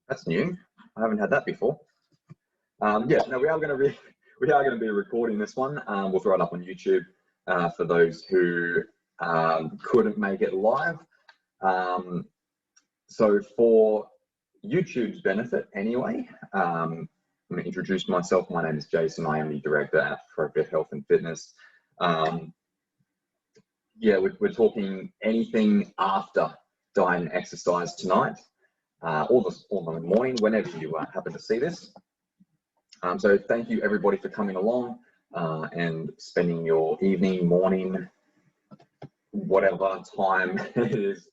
That's new. I haven't had that before. Yeah, no, we are going to be recording this one. We'll throw it up on YouTube for those who couldn't make it live. So for YouTube's benefit anyway, let me introduce myself. My name is Jason. I am the director at ProFit Health and Fitness. Yeah, we're talking anything after diet and exercise tonight, or the morning, whenever you happen to see this. So thank you everybody for coming along and spending your evening, morning, whatever time it is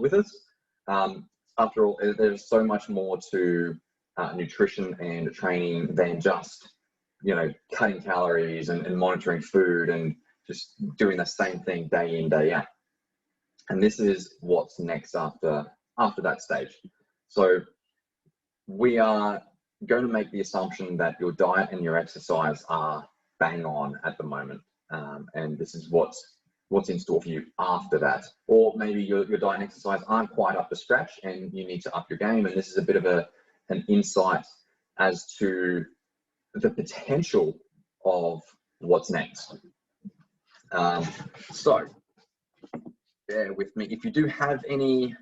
with us. After all, there's so much more to nutrition and training than just, cutting calories and monitoring food and just doing the same thing day in, day out. And this is what's next after that stage. So we are going to make the assumption that your diet and your exercise are bang on at the moment. And this is what's in store for you after that. Or maybe your diet and exercise aren't quite up to scratch and you need to up your game. And this is a bit of an insight as to the potential of what's next. So bear with me. If you do have any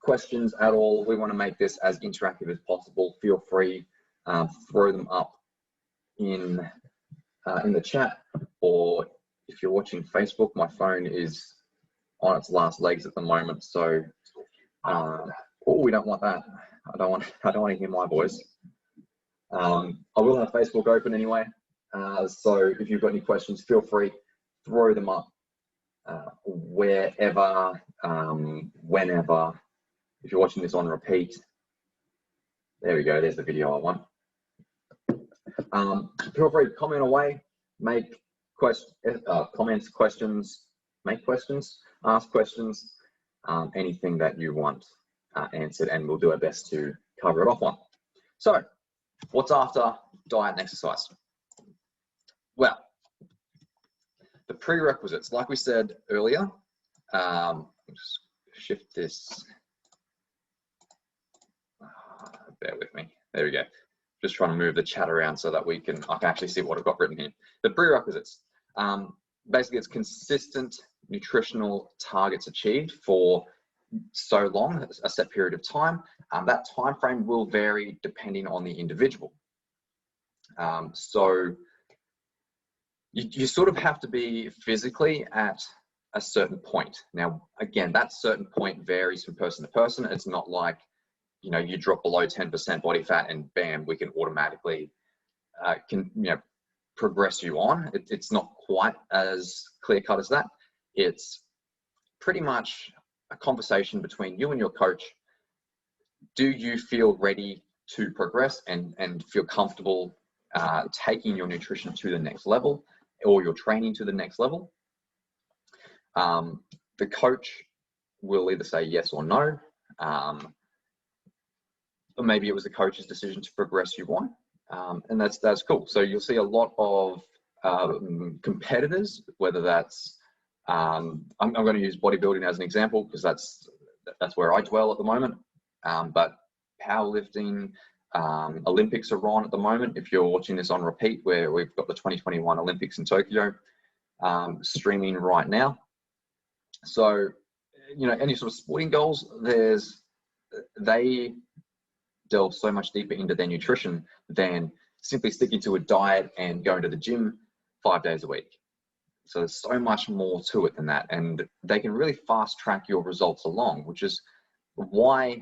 questions at all, we want to make this as interactive as possible. Feel free, throw them up in the chat, or if you're watching Facebook, my phone is on its last legs at the moment. So, oh, we don't want that. I don't want to hear my voice. I will have Facebook open anyway. So if you've got any questions, feel free, throw them up wherever, whenever. If you're watching this on repeat, there we go. There's the video I want. Feel free to comment away, make comments, questions, make questions, ask questions, anything that you want answered, and we'll do our best to cover it off on. So, what's after diet and exercise? Well, the prerequisites, like we said earlier, just shift this, bear with me, there we go. Just trying to move the chat around so that I can actually see what I've got written here. The prerequisites, basically it's consistent nutritional targets achieved for so long, a set period of time. That time frame will vary depending on the individual. So you sort of have to be physically at a certain point. Now, again, that certain point varies from person to person. It's not like, you drop below 10% body fat and bam, we can automatically progress you on. It's not quite as clear cut as that. It's pretty much a conversation between you and your coach. Do you feel ready to progress and feel comfortable taking your nutrition to the next level, or your training to the next level? The coach will either say yes or no, or maybe it was the coach's decision to progress you on, and that's cool. So you'll see a lot of competitors, whether that's I'm going to use bodybuilding as an example because that's where I dwell at the moment, but powerlifting, Olympics are on at the moment. If you're watching this on repeat, where we've got the 2021 Olympics in Tokyo streaming right now. So, any sort of sporting goals, they delve so much deeper into their nutrition than simply sticking to a diet and going to the gym 5 days a week. So there's so much more to it than that, and they can really fast track your results along, which is why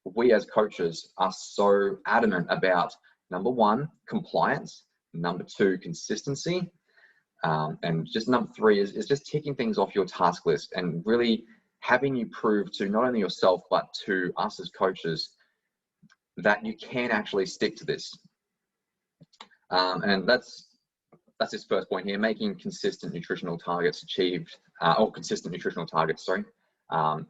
we as coaches are so adamant about, number one, compliance, number two, consistency, and just number three is just ticking things off your task list and really having you prove to not only yourself but to us as coaches that you can actually stick to this. And that's this first point here, making consistent nutritional targets achieved, or consistent nutritional targets, sorry,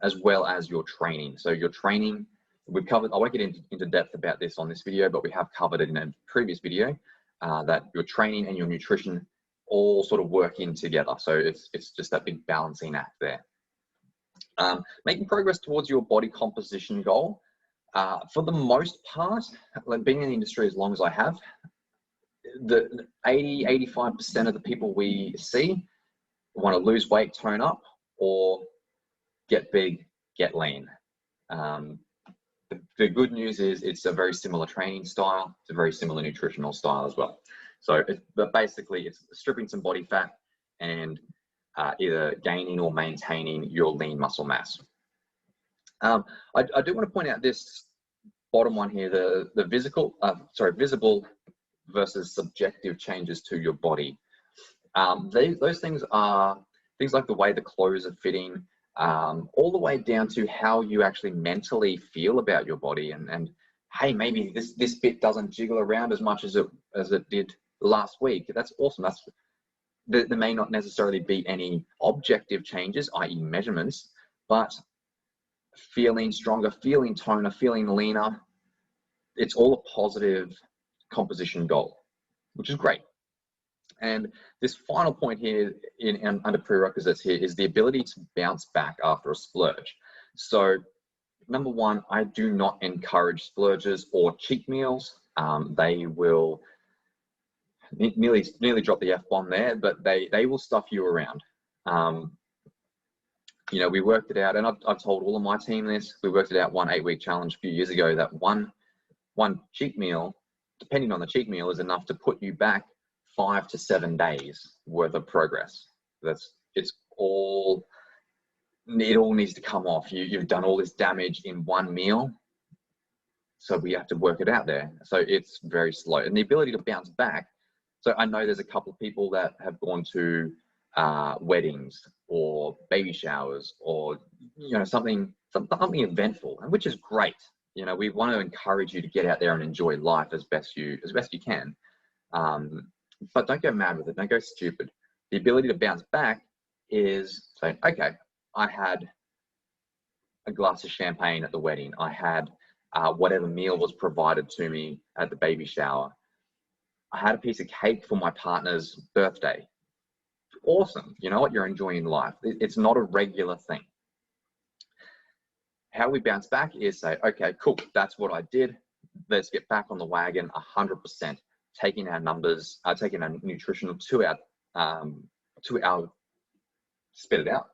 as well as your training. So your training, we've covered, I won't get into depth about this on this video, but we have covered it in a previous video, that your training and your nutrition all sort of work in together. So it's just that big balancing act there. Making progress towards your body composition goal. For the most part, like being in the industry as long as I have, the 85% of the people we see want to lose weight, tone up, or get big, get lean. The good news is it's a very similar training style. It's a very similar nutritional style as well. So, but basically, it's stripping some body fat and either gaining or maintaining your lean muscle mass. I do want to point out this bottom one here, the visible versus subjective changes to your body. Those things are things like the way the clothes are fitting, all the way down to how you actually mentally feel about your body. And hey, maybe this bit doesn't jiggle around as much as it did last week. That's awesome. There may not necessarily be any objective changes, i.e. measurements, but feeling stronger, feeling toner, feeling leaner, it's all a positive composition goal, which is great. And this final point here under prerequisites here is the ability to bounce back after a splurge. So number one, I do not encourage splurges or cheat meals. They will nearly drop the F-bomb there, but they will stuff you around. You know, we worked it out, and I've told all of my team this. We worked it out, one 8-week challenge a few years ago, that one cheat meal, depending on the cheat meal, is enough to put you back 5 to 7 days worth of progress. It all needs to come off. You've done all this damage in one meal, so we have to work it out there. So it's very slow, and the ability to bounce back. So I know there's a couple of people that have gone to weddings or baby showers, or something eventful, and which is great. You know, we want to encourage you to get out there and enjoy life as best you can. But don't go mad with it. Don't go stupid. The ability to bounce back is saying, okay, I had a glass of champagne at the wedding. I had whatever meal was provided to me at the baby shower. I had a piece of cake for my partner's birthday. Awesome. You know what? You're enjoying life. It's not a regular thing. How we bounce back is say, okay, cool. That's what I did. Let's get back on the wagon 100%. Taking our numbers, taking our nutrition to our spit it out,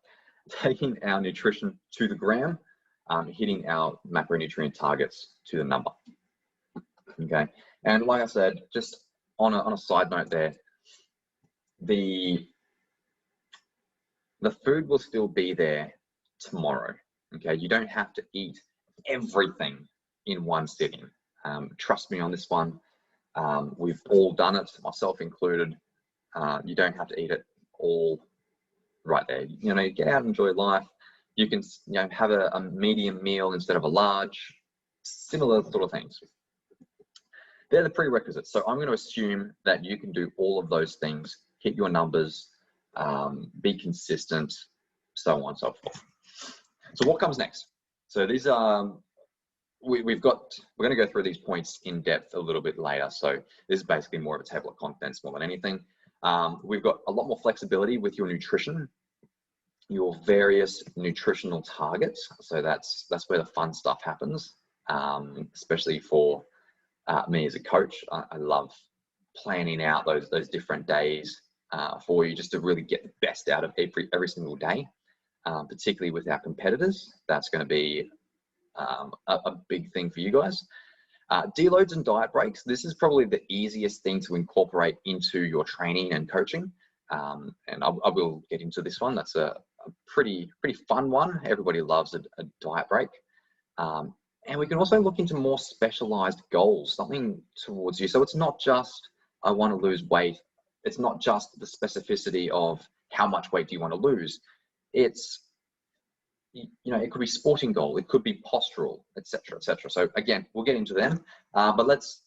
taking our nutrition to the gram, hitting our macronutrient targets to the number. Okay, and like I said, just on a side note there, the food will still be there tomorrow. Okay, you don't have to eat everything in one sitting. Trust me on this one. We've all done it, myself included. You don't have to eat it all right there. You know, get out and enjoy life. You can, have a medium meal instead of a large, similar sort of things. They're the prerequisites. So I'm going to assume that you can do all of those things, hit your numbers, be consistent, so on and so forth. So what comes next? So these are, we're going to go through these points in depth a little bit later. So this is basically more of a table of contents more than anything. We've got a lot more flexibility with your nutrition, your various nutritional targets. So that's where the fun stuff happens, especially for me as a coach. I love planning out those different days for you, just to really get the best out of every single day, particularly with our competitors. That's going to be a big thing for you guys. Deloads and diet breaks. This is probably the easiest thing to incorporate into your training and coaching. And I will get into this one. That's a pretty fun one. Everybody loves a diet break. And we can also look into more specialized goals, something towards you. So it's not just, I want to lose weight. It's not just the specificity of how much weight do you want to lose. It's, it could be sporting goal. It could be postural, etc., etc. So again, we'll get into them, but let's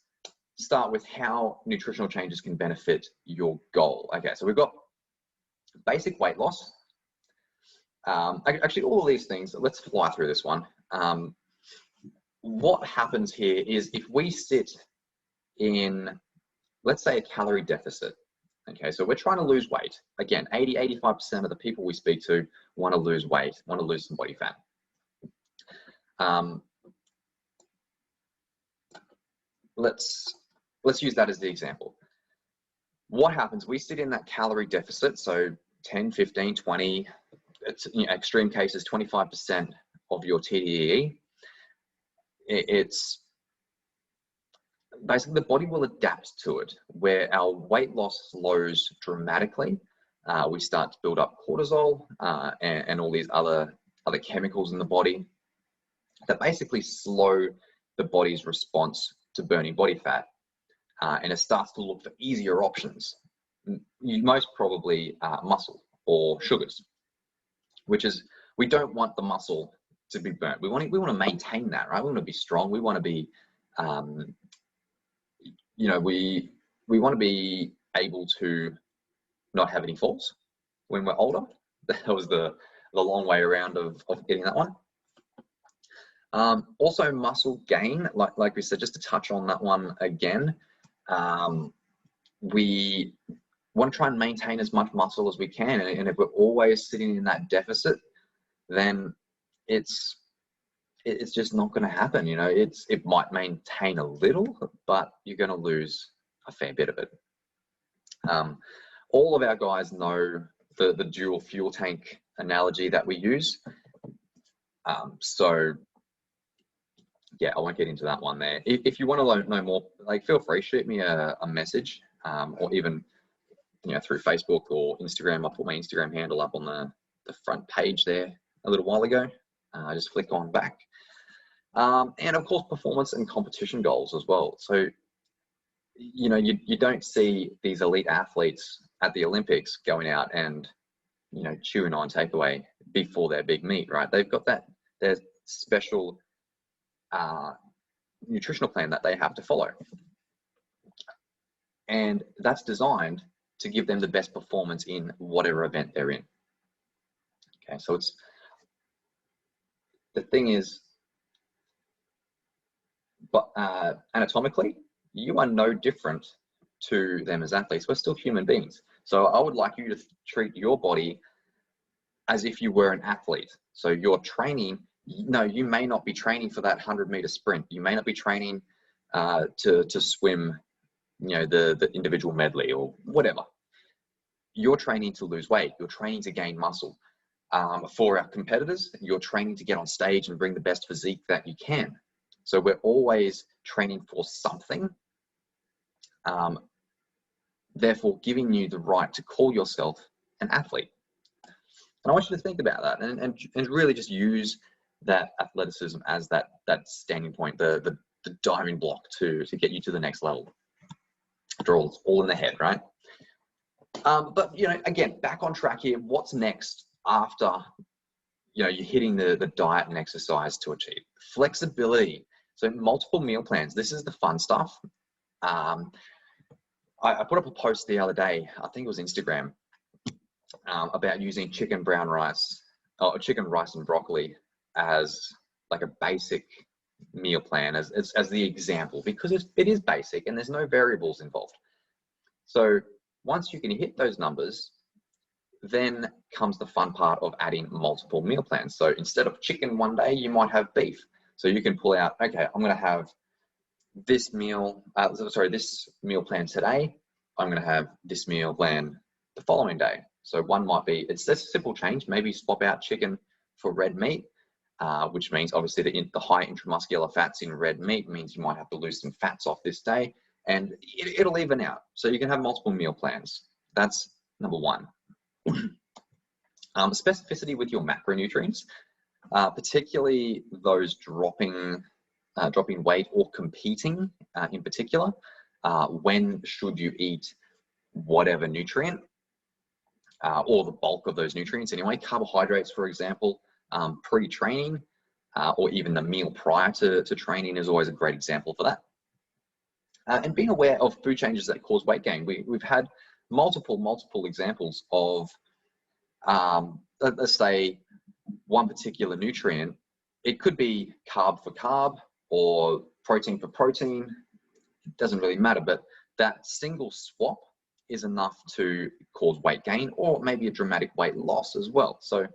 start with how nutritional changes can benefit your goal. Okay, so we've got basic weight loss. Actually, all of these things, let's fly through this one. What happens here is if we sit in, let's say, a calorie deficit. Okay, so we're trying to lose weight. Again, 85% of the people we speak to want to lose weight, want to lose some body fat. let's use that as the example. What happens? We sit in that calorie deficit, so 10, 15, 20, it's, extreme cases, 25% of your TDEE. It's basically the body will adapt to it, where our weight loss slows dramatically. We start to build up cortisol and all these other chemicals in the body that basically slow the body's response to burning body fat. And it starts to look for easier options, most probably muscle or sugars, which is, we don't want the muscle to be burnt. We want to maintain that, right? We want to be strong. We want to be, we want to be able to not have any falls when we're older. That was the long way around of getting that one. Also muscle gain, like we said, just to touch on that one again, we want to try and maintain as much muscle as we can. And if we're always sitting in that deficit, then it's just not going to happen. It might maintain a little, but you're going to lose a fair bit of it. All of our guys know the dual fuel tank analogy that we use. So yeah, I won't get into that one there. If you want to know more, feel free, shoot me a message, or even through Facebook or Instagram. I put my Instagram handle up on the front page there a little while ago. Just flick on back. And of course, performance and competition goals as well. So, you don't see these elite athletes at the Olympics going out and, chewing on takeaway before their big meet, right? They've got their special nutritional plan that they have to follow. And that's designed to give them the best performance in whatever event they're in. Okay, so the thing is, but anatomically, you are no different to them as athletes. We're still human beings. So I would like you to treat your body as if you were an athlete. So you're training, you may not be training for that 100-meter sprint. You may not be training to swim, the individual medley or whatever. You're training to lose weight. You're training to gain muscle. For our competitors, you're training to get on stage and bring the best physique that you can. So we're always training for something, therefore giving you the right to call yourself an athlete. And I want you to think about that and really just use that athleticism as that standing point, the diving block to get you to the next level. After all, it's all in the head, right? But again, back on track here. What's next after you're hitting the diet and exercise to achieve flexibility? So multiple meal plans. This is the fun stuff. I put up a post the other day, I think it was Instagram, about using chicken brown rice or chicken rice and broccoli as like a basic meal plan as the example, because it is basic and there's no variables involved. So once you can hit those numbers, then comes the fun part of adding multiple meal plans. So instead of chicken one day, you might have beef. So you can pull out, okay, I'm going to have this meal, this meal plan today. I'm going to have this meal plan the following day. So one might be, it's just a simple change. Maybe swap out chicken for red meat, which means obviously the high intramuscular fats in red meat means you might have to lose some fats off this day, and it'll even out. So you can have multiple meal plans. That's number one. Specificity with your macronutrients, particularly those dropping weight or competing in particular. When should you eat whatever nutrient or the bulk of those nutrients anyway? Carbohydrates, for example, pre-training or even the meal prior to training is always a great example for that. And being aware of food changes that cause weight gain. We've had multiple examples of, let's say, one particular nutrient. It could be carb for carb or protein for protein. It doesn't really matter, but that single swap is enough to cause weight gain or maybe a dramatic weight loss as well. So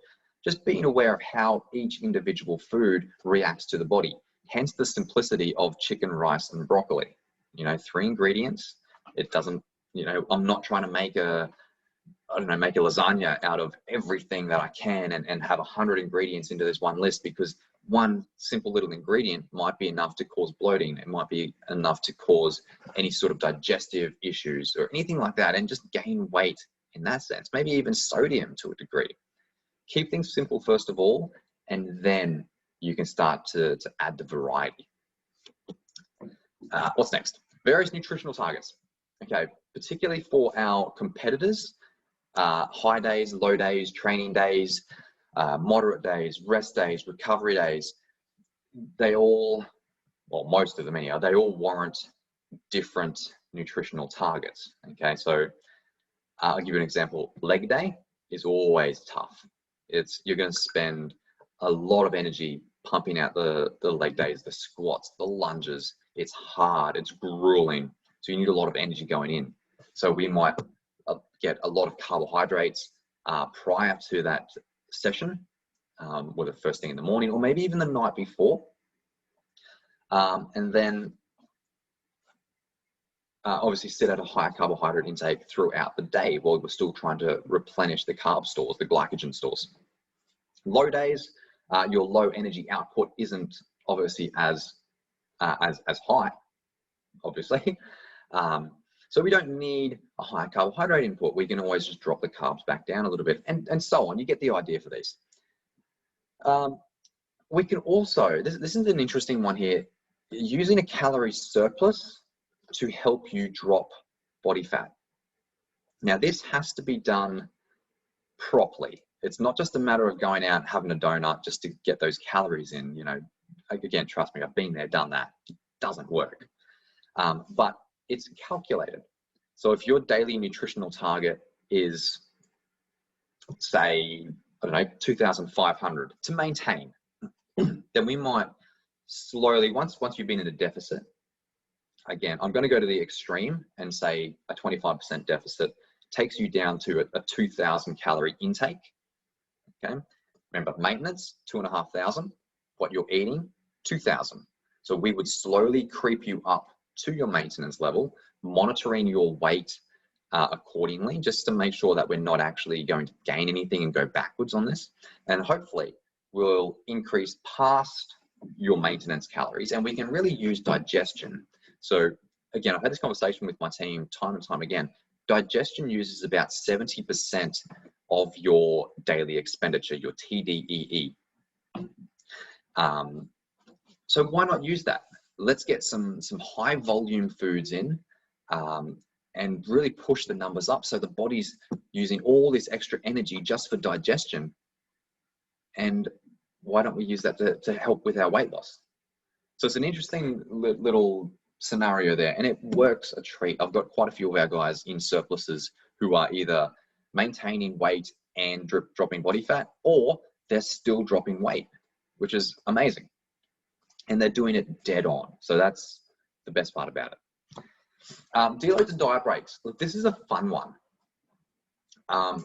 just being aware of how each individual food reacts to the body, hence the simplicity of chicken, rice, and broccoli. You know, 3 ingredients. It doesn't, you know, I'm not trying to make a, I don't know, make a lasagna out of everything that I can and have 100 ingredients into this one list, because one simple little ingredient might be enough to cause bloating. It might be enough to cause any sort of digestive issues or anything like that, and just gain weight in that sense, maybe even sodium to a degree. Keep things simple first of all, and then you can start to add the variety. What's next? Various nutritional targets. Okay, particularly for our competitors, high days, low days, training days, moderate days, rest days, recovery days, they all, well, most of them anyhow, they all warrant different nutritional targets. Okay, so I'll give you an example. Leg day is always tough. You're going to spend a lot of energy pumping out the leg days, the squats, the lunges. It's hard, it's grueling. So you need a lot of energy going in. So we might get a lot of carbohydrates prior to that session, whether first thing in the morning or maybe even the night before. And then obviously set at a higher carbohydrate intake throughout the day while we're still trying to replenish the carb stores, the glycogen stores. Low days, your low energy output isn't obviously as high, obviously. So we don't need a high carbohydrate input. We can always just drop the carbs back down a little bit, and so on. You get the idea for these. We can also, this is an interesting one here, using a calorie surplus to help you drop body fat. Now, this has to be done properly. It's not just a matter of going out and having a donut just to get those calories in. You know, again, trust me, I've been there, done that. It doesn't work. But it's calculated. So if your daily nutritional target is, say, I don't know, 2,500 to maintain, then we might slowly, once you've been in a deficit, again, I'm going to go to the extreme and say a 25% deficit takes you down to a 2,000 calorie intake. Okay. Remember, maintenance, 2,500. What you're eating, 2,000. So we would slowly creep you up to your maintenance level, monitoring your weight accordingly, just to make sure that we're not actually going to gain anything and go backwards on this. And hopefully we'll increase past your maintenance calories, and we can really use digestion. So again, I've had this conversation with my team time and time again. Digestion uses about 70% of your daily expenditure, your TDEE. So why not use that? Let's get some high volume foods in and really push the numbers up, so the body's using all this extra energy just for digestion. And why don't we use that to help with our weight loss? So it's an interesting little scenario there, and it works a treat. I've got quite a few of our guys in surpluses who are either maintaining weight and dropping body fat, or they're still dropping weight, which is amazing. And they're doing it dead on. So that's the best part about it. Deloads and diet breaks. Look, this is a fun one.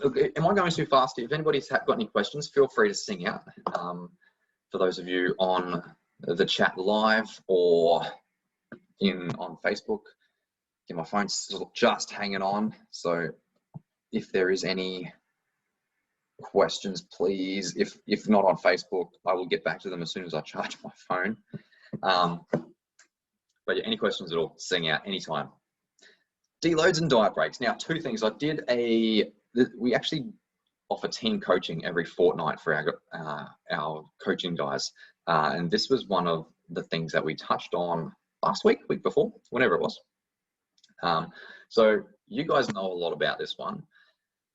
Look, am I going too fast? If anybody's got any questions, feel free to sing out. For those of you on the chat live or on Facebook, my phone's just hanging on. So if there is any questions, please, if not on Facebook, I will get back to them as soon as I charge my phone. But yeah, any questions at all, sing out anytime. Deloads and diet breaks. Now, two things. We actually offer team coaching every fortnight for our coaching guys. And this was one of the things that we touched on last week before, whenever it was. So you guys know a lot about this one.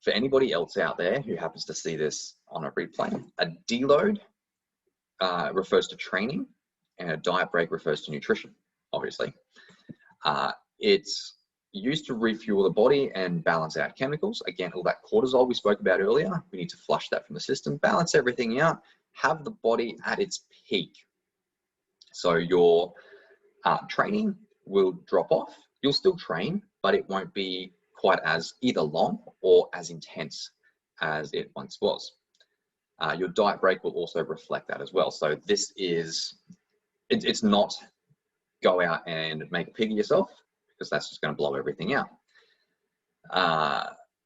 For anybody else out there who happens to see this on a replay, a deload refers to training, and a diet break refers to nutrition, obviously. It's used to refuel the body and balance out chemicals. Again, all that cortisol we spoke about earlier, we need to flush that from the system, balance everything out, have the body at its peak. So your training will drop off. You'll still train, but it won't be quite as either long or as intense as it once was. Your diet break will also reflect that as well. So this is, it's not go out and make a pig of yourself. because that's just going to blow everything out.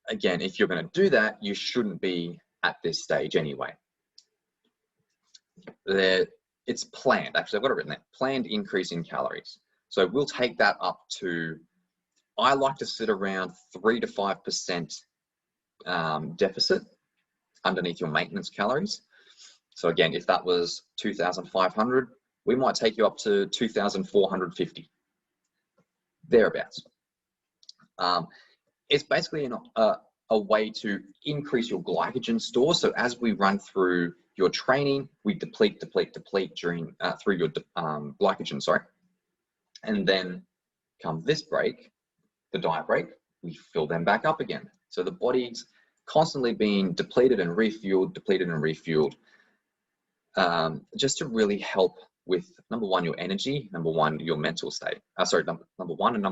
Again, if you're going to do that, you shouldn't be at this stage anyway. It's planned. Actually, I've got it written there. Planned increase in calories. So we'll take that up to, I like to sit around 3 to 5% deficit underneath your maintenance calories. So again, if that was 2,500, we might take you up to 2,450, thereabouts. It's basically a way to increase your glycogen store. So as we run through your training, we deplete during through your glycogen, sorry. And then come this break, the diet break, we fill them back up again. So the body's constantly being depleted and refueled, just to really help with, number one, your energy, number one, your mental state. Number one and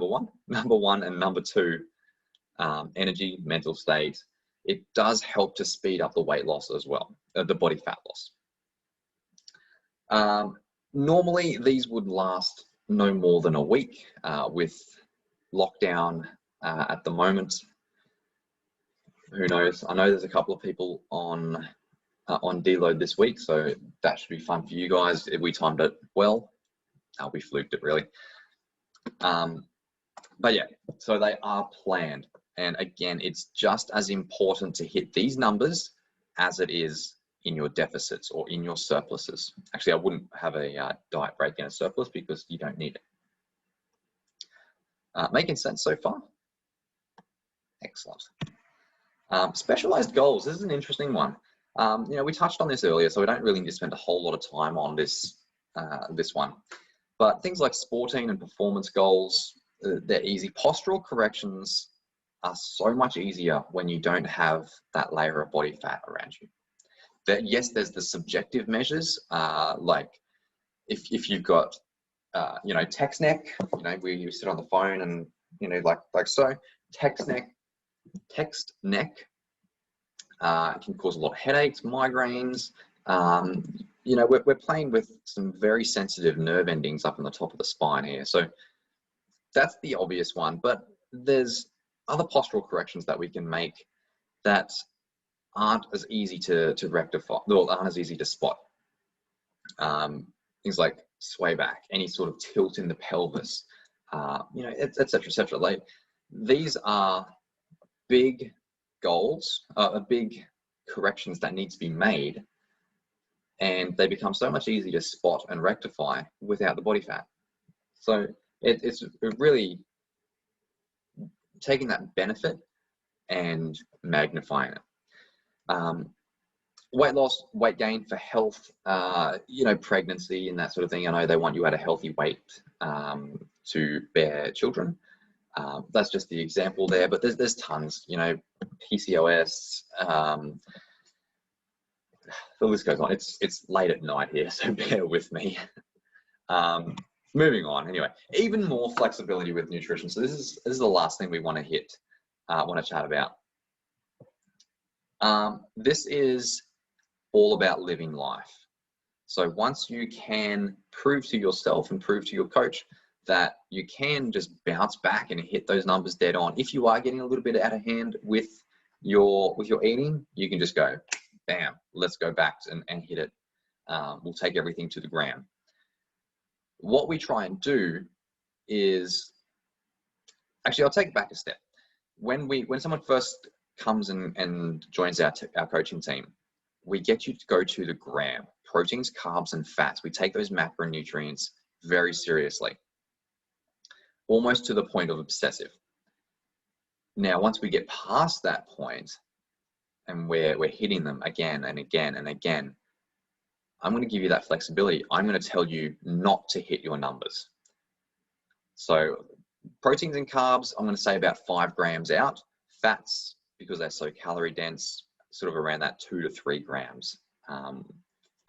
number two, energy, mental state. It does help to speed up the weight loss as well, the body fat loss. Normally, these would last no more than a week. With lockdown at the moment, who knows? I know there's a couple of people on deload this week, so that should be fun for you guys. If we timed it well, we fluked it really. But yeah, so they are planned. And again, it's just as important to hit these numbers as it is in your deficits or in your surpluses. Actually, I wouldn't have a diet break in a surplus because you don't need it. Making sense so far? Excellent. Specialized goals. This is an interesting one. We touched on this earlier, so we don't really need to spend a whole lot of time on this one. But things like sporting and performance goals, they're easy. Postural corrections are so much easier when you don't have that layer of body fat around you. Yes, there's the subjective measures, like if you've got, text neck, where you sit on the phone and, like so, text neck can cause a lot of headaches, migraines. We're playing with some very sensitive nerve endings up in the top of the spine here. So that's the obvious one, but there's other postural corrections that we can make that aren't as easy to rectify, or aren't as easy to spot. Things like sway back, any sort of tilt in the pelvis, et cetera. Like, these are big goals, big corrections that need to be made, and they become so much easier to spot and rectify without the body fat. So it's really taking that benefit and magnifying it. Weight loss, weight gain for health, pregnancy and that sort of thing. I know they want you at a healthy weight to bear children. That's just the example there, but there's tons, PCOS, the list goes on. It's late at night here, so bear with me. Moving on, anyway, even more flexibility with nutrition. So this is the last thing we want to hit, want to chat about. This is all about living life. So once you can prove to yourself and prove to your coach that you can just bounce back and hit those numbers dead on, if you are getting a little bit out of hand with your eating, you can just go, bam, let's go back and hit it. We'll take everything to the gram. What we try and do is, actually, I'll take it back a step. When someone first comes and joins our coaching team, we get you to go to the gram, proteins, carbs, and fats. We take those macronutrients very seriously, almost to the point of obsessive. Now, once we get past that point and we're hitting them again and again and again, I'm going to give you that flexibility. I'm going to tell you not to hit your numbers. So proteins and carbs, I'm going to say about 5 grams out. Fats, because they're so calorie dense, sort of around that 2 to 3 grams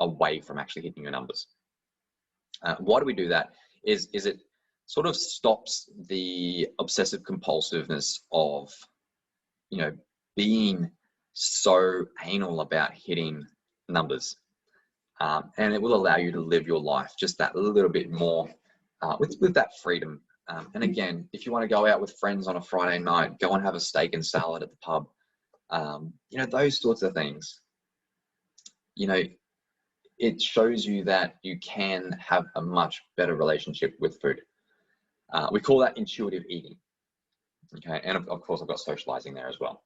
away from actually hitting your numbers. Why do we do that? Is it sort of stops the obsessive compulsiveness of, being so anal about hitting numbers. And it will allow you to live your life just that little bit more with that freedom And again, if you want to go out with friends on a Friday night, go and have a steak and salad at the pub. You know, those sorts of things. You know, it shows you that you can have a much better relationship with food. We call that intuitive eating. Okay, and of course I've got socializing there as well.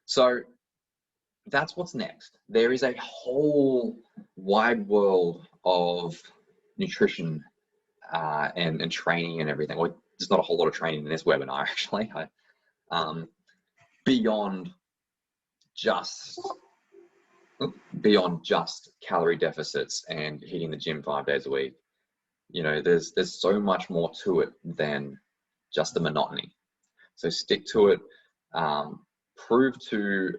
So that's what's next. There is a whole wide world of nutrition and training and everything. Well, there's not a whole lot of training in this webinar, actually. Beyond just calorie deficits and hitting the gym 5 days a week. You know, there's so much more to it than just the monotony. So stick to it. Prove to,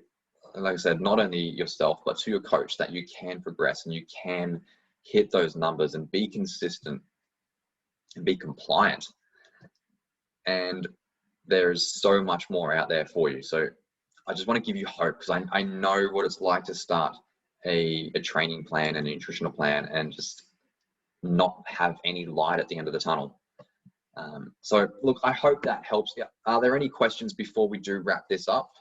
like I said, not only yourself, but to your coach that you can progress and you can hit those numbers and be consistent and be compliant. And there's so much more out there for you. So I just want to give you hope, because I know what it's like to start a training plan and a nutritional plan and just not have any light at the end of the tunnel. So look, I hope that helps. Yeah. Are there any questions before we do wrap this up?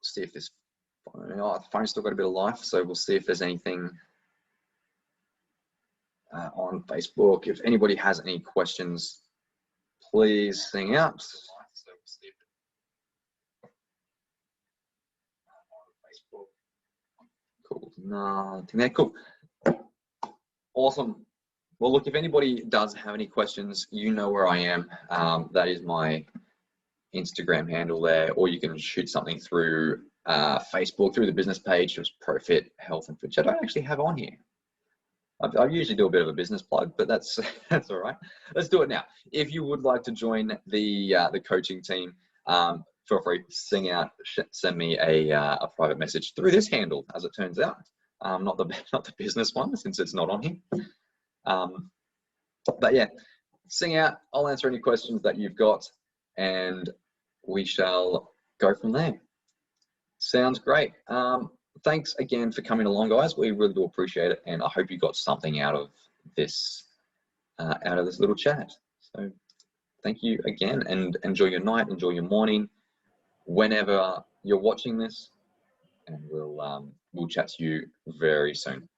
See if this the phone's still got a bit of life, so we'll see if there's anything on Facebook. If anybody has any questions, please sing out. Cool. Nothing there. Cool. Awesome. Well, look, if anybody does have any questions, you know where I am. That is my Instagram handle there, or you can shoot something through Facebook, through the business page, just ProFit Health and Fit, which I don't actually have on here. I usually do a bit of a business plug, but that's all right. Let's do it now. If you would like to join the coaching team, feel free, sing out, send me a private message through this handle, as it turns out, not the business one, since it's not on here. But yeah, sing out. I'll answer any questions that you've got, and we shall go from there. Sounds great. Thanks again for coming along, guys. We really do appreciate it, and I hope you got something out of this little chat. So thank you again, and enjoy your night, enjoy your morning, whenever you're watching this, and we'll chat to you very soon.